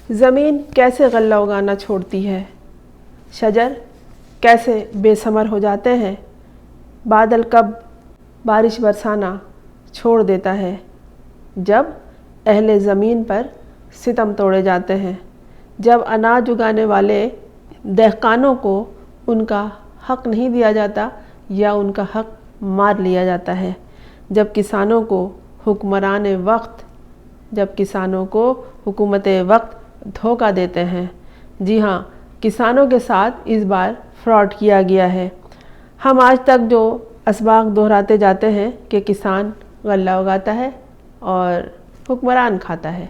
زمین کیسے غلہ اگانا چھوڑتی ہے، شجر کیسے بے ثمر ہو جاتے ہیں، بادل کب بارش برسانا چھوڑ دیتا ہے جب اہل زمین پر ستم توڑے جاتے ہیں، جب اناج اگانے والے دہقانوں کو ان کا حق نہیں دیا جاتا یا ان کا حق مار لیا جاتا ہے، جب کسانوں کو حکومت وقت دھوکہ دیتے ہیں۔ جی ہاں، کسانوں کے ساتھ اس بار فراڈ کیا گیا ہے۔ ہم آج تک جو اسباق دہراتے جاتے ہیں کہ کسان غلہ اگاتا ہے اور حکمران کھاتا ہے،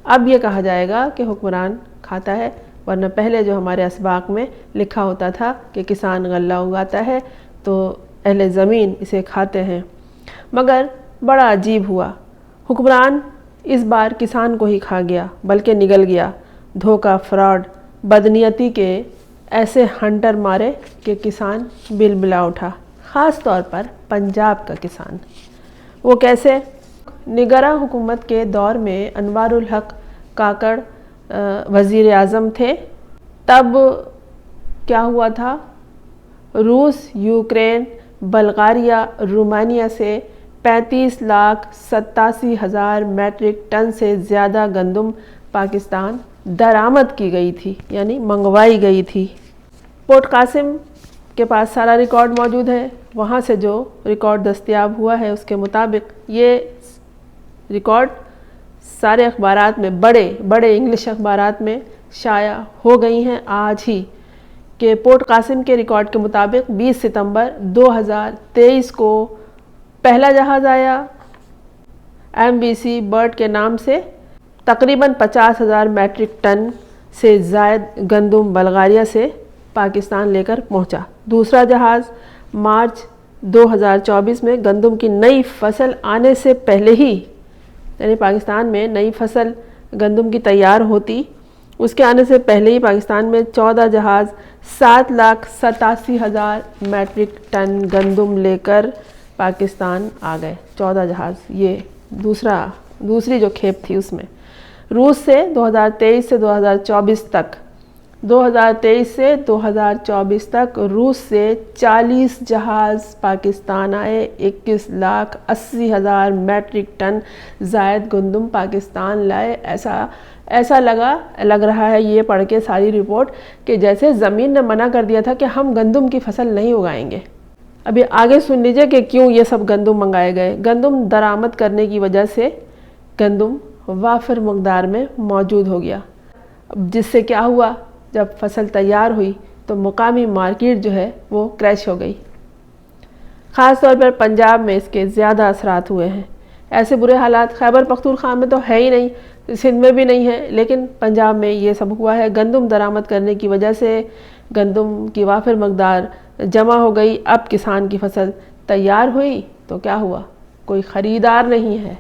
اب یہ کہا جائے گا کہ حکمران کھاتا ہے، ورنہ پہلے جو ہمارے اسباق میں لکھا ہوتا تھا کہ کسان غلہ اگاتا ہے تو اہل زمین اسے کھاتے ہیں۔ مگر بڑا عجیب ہوا، حکمران اس بار کسان کو ہی کھا گیا بلکہ نگل گیا۔ دھوکہ، فراڈ، بدنیتی کے ایسے ہنٹر مارے کہ کسان بلبلا اٹھا، خاص طور پر پنجاب کا کسان۔ وہ کیسے؟ نگراں حکومت کے دور میں انوار الحق کاکڑ وزیر اعظم تھے۔ تب کیا ہوا تھا؟ روس، یوکرین، بلغاریہ، رومانیہ سے 35,87,000 میٹرک ٹن سے زیادہ گندم پاکستان درآمد کی گئی تھی، یعنی منگوائی گئی تھی۔ پورٹ قاسم کے پاس سارا ریکارڈ موجود ہے، وہاں سے جو ریکارڈ دستیاب ہوا ہے اس کے مطابق یہ ریکارڈ سارے اخبارات میں، بڑے انگلش اخبارات میں شائع ہو گئی ہیں آج ہی، کہ پورٹ قاسم کے ریکارڈ کے مطابق 20 ستمبر 2023 کو پہلا جہاز آیا MVC برڈ کے نام سے، تقریباً 50,000 میٹرک ٹن سے زائد گندم بلغاریہ سے پاکستان لے کر پہنچا۔ دوسرا جہاز مارچ 2024 میں گندم کی نئی فصل آنے سے پہلے ہی، یعنی پاکستان میں نئی فصل گندم کی تیار ہوتی، اس کے آنے سے پہلے ہی پاکستان میں 14 جہاز 7,87,000 میٹرک ٹن گندم لے کر پاکستان آ گئے۔ 14 جہاز، یہ دوسری جو کھیپ تھی اس میں۔ روس سے 2023 سے 2024 تک 2024 تک روس سے 40 جہاز پاکستان آئے، 21,80,000 میٹرک ٹن زائد گندم پاکستان لائے۔ ایسا لگ رہا ہے یہ پڑھ کے ساری رپورٹ کہ جیسے زمین نے منع کر دیا تھا کہ ہم گندم کی فصل نہیں اگائیں گے۔ ابھی آگے سن لیجئے کہ کیوں یہ سب گندم منگائے گئے۔ گندم درآمد کرنے کی وجہ سے گندم وافر مقدار میں موجود ہو گیا، جس سے کیا ہوا، جب فصل تیار ہوئی تو مقامی مارکیٹ جو ہے وہ کریش ہو گئی۔ خاص طور پر پنجاب میں اس کے زیادہ اثرات ہوئے ہیں۔ ایسے برے حالات خیبر پختونخوا میں تو ہے ہی نہیں، سندھ میں بھی نہیں ہے، لیکن پنجاب میں یہ سب ہوا ہے۔ گندم درآمد کرنے کی وجہ سے گندم کی وافر مقدار جمع ہو گئی۔ اب کسان کی فصل تیار ہوئی تو کیا ہوا، کوئی خریدار نہیں ہے،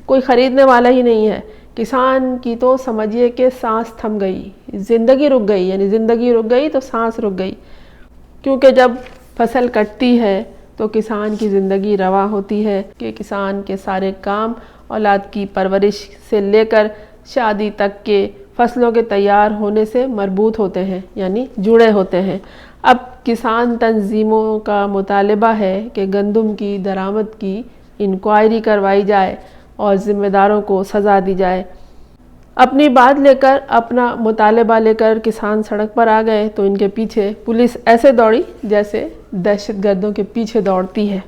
کوئی خریدنے والا ہی نہیں ہے۔ کسان کی تو سمجھیے کہ سانس تھم گئی، زندگی رک گئی، یعنی زندگی رک گئی تو سانس رک گئی، کیونکہ جب فصل کٹتی ہے تو کسان کی زندگی رواں ہوتی ہے کہ کسان کے سارے کام اولاد کی پرورش سے لے کر شادی تک کے فصلوں کے تیار ہونے سے مربوط ہوتے ہیں، یعنی جڑے ہوتے ہیں۔ اب کسان تنظیموں کا مطالبہ ہے کہ گندم کی درآمد کی انکوائری کروائی جائے اور ذمہ داروں کو سزا دی جائے۔ اپنی بات لے کر، اپنا مطالبہ لے کر کسان سڑک پر آ گئے تو ان کے پیچھے پولیس ایسے دوڑی جیسے دہشت گردوں کے پیچھے دوڑتی ہے۔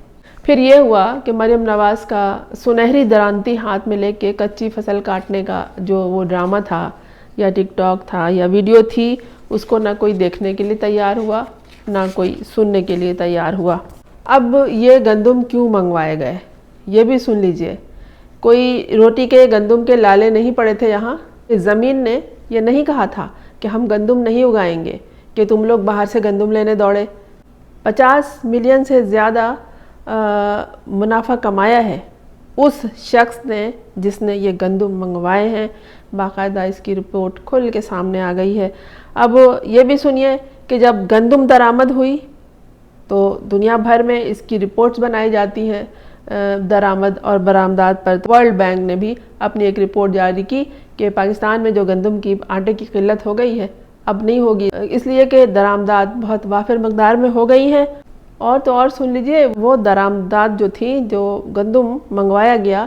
پھر یہ ہوا کہ مریم نواز کا سنہری درانتی ہاتھ میں لے کے کچی فصل کاٹنے کا جو وہ ڈرامہ تھا یا ٹک ٹاک تھا یا ویڈیو تھی، اس کو نہ کوئی دیکھنے کے لیے تیار ہوا، نہ کوئی سننے کے لیے تیار ہوا۔ اب یہ گندم کیوں منگوائے گئے یہ بھی سن لیجئے۔ کوئی روٹی کے گندم کے لالے نہیں پڑے تھے یہاں۔ زمین نے یہ نہیں کہا تھا کہ ہم گندم نہیں اگائیں گے کہ تم لوگ باہر سے گندم لینے دوڑے۔ 50 ملین سے زیادہ منافع کمایا ہے اس شخص نے جس نے یہ گندم منگوائے ہیں۔ باقاعدہ اس کی رپورٹ کھل کے سامنے آ گئی ہے۔ اب یہ بھی سنیے کہ جب گندم درآمد ہوئی تو دنیا بھر میں اس کی رپورٹس بنائی جاتی ہیں، درآمد اور برآمدات پر ورلڈ بینک نے بھی اپنی ایک رپورٹ جاری کی کہ پاکستان میں جو گندم کی آٹے کی قلت ہو گئی ہے اب نہیں ہوگی، اس لیے کہ درآمدات بہت وافر مقدار میں ہو گئی ہیں۔ اور تو اور سن لیجئے، وہ درآمدات جو تھیں، جو گندم منگوایا گیا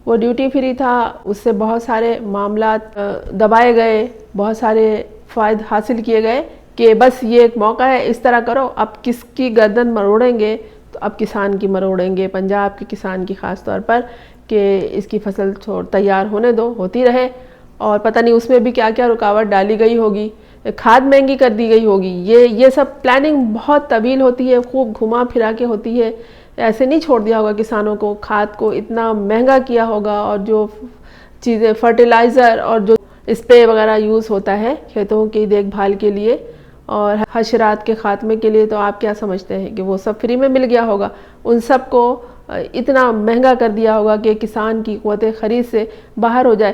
وہ ڈیوٹی فری تھا، اس سے بہت سارے معاملات دبائے گئے، بہت سارے فائد حاصل کیے گئے کہ بس یہ ایک موقع ہے، اس طرح کرو۔ اب کس کی گردن مروڑیں گے؟ تو اب کسان کی مروڑیں گے، پنجاب کے کسان کی خاص طور پر، کہ اس کی فصل تیار ہونے دو، ہوتی رہے، اور پتہ نہیں اس میں بھی کیا کیا رکاوٹ ڈالی گئی ہوگی، کھاد مہنگی کر دی گئی ہوگی۔ یہ سب پلاننگ بہت طویل ہوتی ہے، خوب گھما پھرا کے ہوتی ہے، ایسے نہیں چھوڑ دیا ہوگا کسانوں کو۔ کھاد کو اتنا مہنگا کیا ہوگا، اور جو چیزیں فرٹیلائزر اور جو اسپرے وغیرہ یوز ہوتا ہے کھیتوں کی دیکھ بھال کے لیے اور حشرات کے خاتمے کے لیے، تو آپ کیا سمجھتے ہیں کہ وہ سب فری میں مل گیا ہوگا؟ ان سب کو اتنا مہنگا کر دیا ہوگا کہ کسان کی قوت خرید سے باہر ہو جائے۔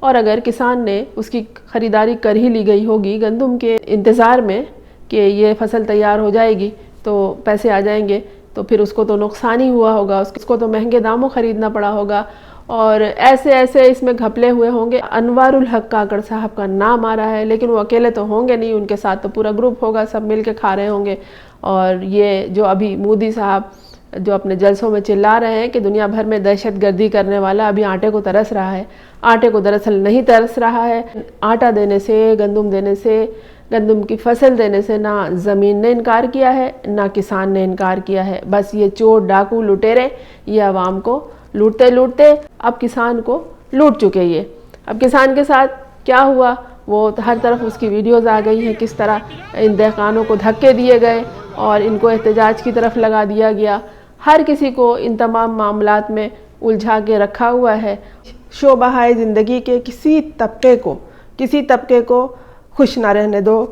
اور اگر کسان نے اس کی خریداری کر ہی لی گئی ہوگی گندم کے انتظار میں کہ یہ فصل تیار ہو جائے گی تو پیسے آ جائیں گے، تو پھر اس کو تو نقصان ہی ہوا ہوگا، اس کو تو مہنگے داموں خریدنا پڑا ہوگا، اور ایسے اس میں گھپلے ہوئے ہوں گے۔ انوار الحق کاکڑ صاحب کا نام آ رہا ہے، لیکن وہ اکیلے تو ہوں گے نہیں، ان کے ساتھ تو پورا گروپ ہوگا، سب مل کے کھا رہے ہوں گے۔ اور یہ جو ابھی مودی صاحب جو اپنے جلسوں میں چلا رہے ہیں کہ دنیا بھر میں دہشت گردی کرنے والا ابھی آٹے کو ترس رہا ہے، آٹے کو دراصل نہیں ترس رہا ہے۔ آٹا دینے سے، گندم دینے سے، گندم کی فصل دینے سے نہ زمین نے انکار کیا ہے، نہ کسان نے انکار کیا ہے۔ بس یہ چور ڈاکو لٹیرے یہ عوام کو لوٹتے اب کسان کو لوٹ چکے۔ یہ اب کسان کے ساتھ کیا ہوا، وہ ہر طرف اس کی ویڈیوز آ گئی ہیں، کس طرح ان دہقانوں کو دھکے دیے گئے اور ان کو احتجاج کی طرف لگا دیا گیا۔ ہر کسی کو ان تمام معاملات میں الجھا کے رکھا ہوا ہے۔ شعبہ زندگی کے کسی طبقے کو خوش نہ رہنے دو۔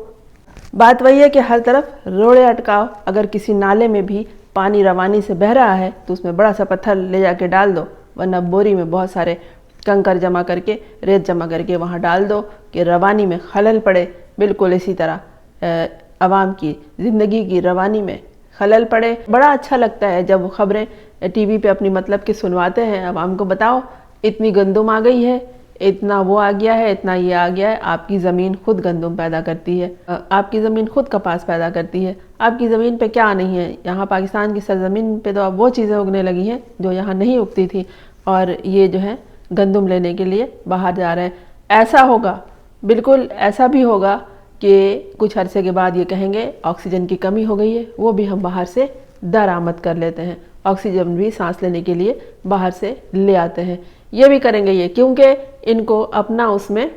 بات وہی ہے کہ ہر طرف روڑے اٹکاؤ۔ اگر کسی نالے میں بھی پانی روانی سے بہہ رہا ہے تو اس میں بڑا سا پتھر لے جا کے ڈال دو، ورنہ بوری میں بہت سارے کنکر جمع کر کے، ریت جمع کر کے وہاں ڈال دو کہ روانی میں خلل پڑے۔ بالکل اسی طرح عوام کی زندگی کی روانی میں خلل پڑے۔ بڑا اچھا لگتا ہے جب وہ خبریں ٹی وی پہ اپنی مطلب کے سنواتے ہیں، عوام کو بتاؤ اتنی گندم آ گئی ہے، اتنا وہ آ گیا ہے، اتنا یہ آ گیا ہے۔ آپ کی زمین خود گندم پیدا کرتی ہے، آپ کی زمین خود کپاس پیدا کرتی ہے، آپ کی زمین پہ کیا نہیں ہے؟ یہاں پاکستان کی سرزمین پہ تو اب وہ چیزیں اگنے لگی ہیں جو یہاں نہیں اگتی تھی، اور یہ جو ہے گندم لینے کے لیے باہر جا رہے ہیں۔ ایسا ہوگا، بالکل ایسا بھی ہوگا کہ کچھ عرصے کے بعد یہ کہیں گے آکسیجن کی کمی ہو گئی ہے، وہ بھی ہم باہر سے درآمد کر لیتے ہیں، آکسیجن بھی سانس لینے کے لیے باہر سے لے آتے ہیں۔ یہ بھی کریں گے یہ، کیونکہ ان کو اپنا اس میں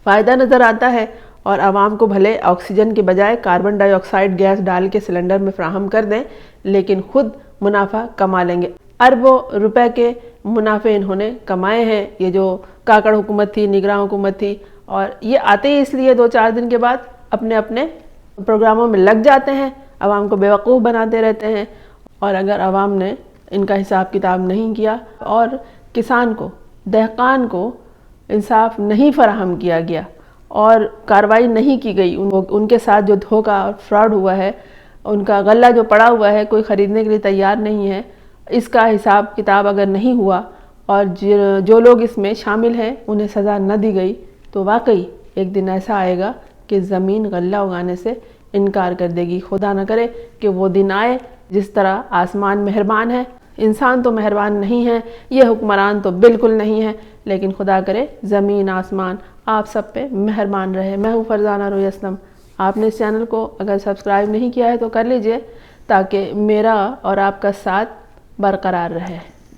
فائدہ نظر آتا ہے، اور عوام کو بھلے آکسیجن کے بجائے کاربن ڈائی آکسائڈ گیس ڈال کے سلنڈر میں فراہم کر دیں، لیکن خود منافع کما لیں گے۔ اربوں روپے کے منافع انہوں نے کمائے ہیں۔ یہ جو کاکڑ حکومت تھی، نگراں حکومت تھی، اور یہ آتے ہی اس لیے 2-4 دن کے بعد اپنے پروگراموں میں لگ جاتے ہیں، عوام کو بیوقوف بناتے رہتے ہیں، اور اگر عوام نے ان کا حساب کتاب نہیں کیا اور کسان کو، دہقان کو انصاف نہیں فراہم کیا گیا اور کارروائی نہیں کی گئی، ان کے ساتھ جو دھوکہ اور فراڈ ہوا ہے، ان کا غلہ جو پڑا ہوا ہے، کوئی خریدنے کے لیے تیار نہیں ہے، اس کا حساب کتاب اگر نہیں ہوا اور جو لوگ اس میں شامل ہیں انہیں سزا نہ دی گئی، تو واقعی ایک دن ایسا آئے گا کہ زمین غلہ اگانے سے انکار کر دے گی۔ خدا نہ کرے کہ وہ دن آئے۔ جس طرح آسمان مہربان ہے، انسان تو مہربان نہیں ہے، یہ حکمران تو بالکل نہیں ہے، لیکن خدا کرے زمین آسمان آپ سب پہ مہربان رہے۔ میں ہوں فرزانہ روی اسلم۔ آپ نے اس چینل کو اگر سبسکرائب نہیں کیا ہے تو کر لیجئے، تاکہ میرا اور آپ کا ساتھ برقرار رہے۔